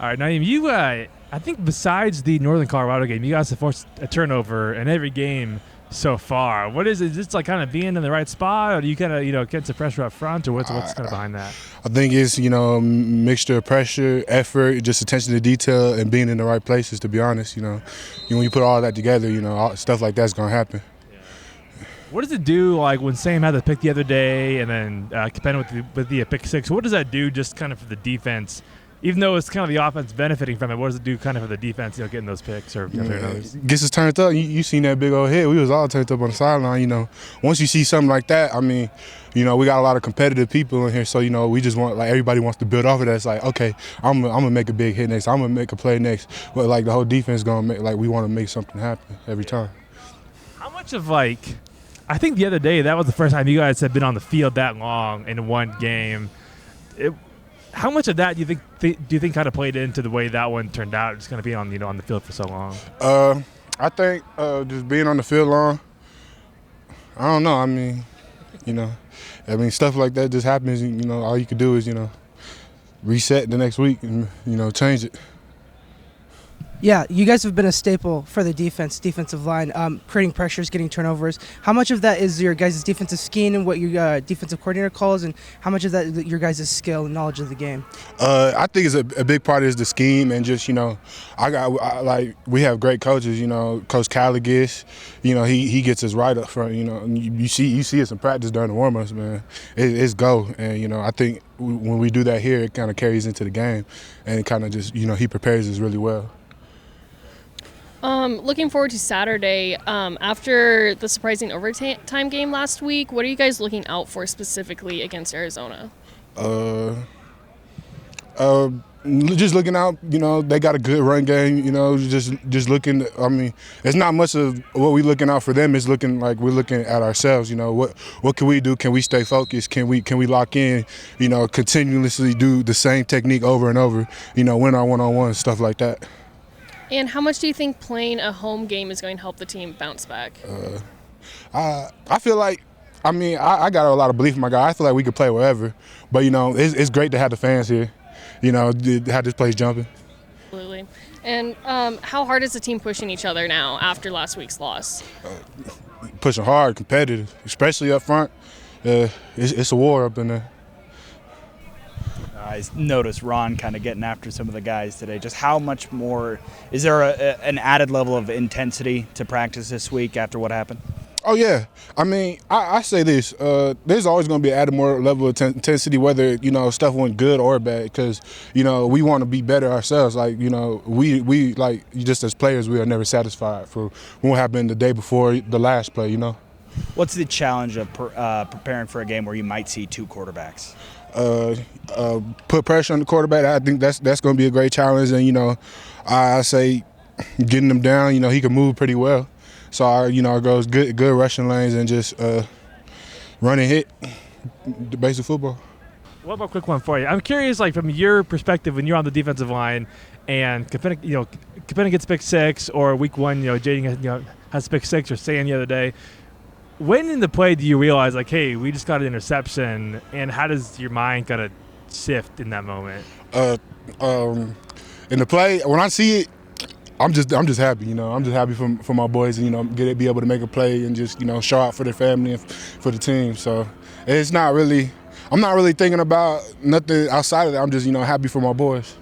All right, Na'im, you, I think besides the Northern Colorado game, you guys have forced a turnover in every game so far. What is it? Just like kind of being in the right spot, or do you kind of, get some pressure up front, or what's kind of behind that? I think it's, a mixture of pressure, effort, just attention to detail, and being in the right places, to be honest. When you put all that together, stuff like that's going to happen. What does it do, like when Sam had the pick the other day and then Capena with the pick six? What does that do just kind of for the defense? Even though it's kind of the offense benefiting from it, what does it do kind of for the defense, getting those picks or others? Gets us turned up. You seen that big old hit. We was all turned up on the sideline, Once you see something like that, we got a lot of competitive people in here, so, we just want, like, everybody wants to build off of that. It's like, okay, I'm going to make a big hit next. I'm going to make a play next. But, like, the whole defense going to make, like, we want to make something happen every time. How much of, I think the other day, that was the first time you guys had been on the field that long in one game. How much of that do you think kind of played into the way that one turned out, just kind of being on the field for so long? I think just being on the field long. I don't know. Stuff like that just happens. All you can do is reset the next week and change it. Yeah, you guys have been a staple for the defensive line, creating pressures, getting turnovers. How much of that is your guys' defensive scheme and what your defensive coordinator calls, and how much of that is your guys' skill and knowledge of the game? I think it's a big part is the scheme, and just we have great coaches. Coach Callagis, he gets us right up front. You see us in practice during the warm-ups, man. It's go, and I think when we do that here, it kind of carries into the game, and it kind of just he prepares us really well. Looking forward to Saturday. After the surprising overtime game last week, what are you guys looking out for specifically against Arizona? Just looking out, they got a good run game, just looking, it's not much of what we're looking out for them. It's looking like we're looking at ourselves, what can we do? Can we stay focused? Can we lock in, continuously do the same technique over and over, win our one-on-one, stuff like that. And how much do you think playing a home game is going to help the team bounce back? I feel like, I got a lot of belief in my guy. I feel like we could play wherever. But, it's great to have the fans here, have this place jumping. Absolutely. And how hard is the team pushing each other now after last week's loss? Pushing hard, competitive, especially up front. It's a war up in there. I noticed Ron kind of getting after some of the guys today. Just how much more – is there an added level of intensity to practice this week after what happened? Oh, yeah. I say this. There's always going to be an added more level of intensity, whether, stuff went good or bad, because, we want to be better ourselves. Like, we just as players, we are never satisfied for what happened the day before the last play, What's the challenge of preparing for a game where you might see two quarterbacks? Put pressure on the quarterback. I think that's going to be a great challenge. And, I say getting him down, he can move pretty well. So, our goes good rushing lanes and just run and hit the basic football. What about a quick one for you? I'm curious, from your perspective, when you're on the defensive line and Capena gets pick six, or week one, Jaden has pick six, or Sam the other day. When in the play do you realize, hey, we just got an interception, and how does your mind kind of shift in that moment? In the play, when I see it, I'm just happy. I'm just happy for my boys, and be able to make a play and just show out for their family and for the team. So it's not really. I'm not really thinking about nothing outside of that. I'm just happy for my boys.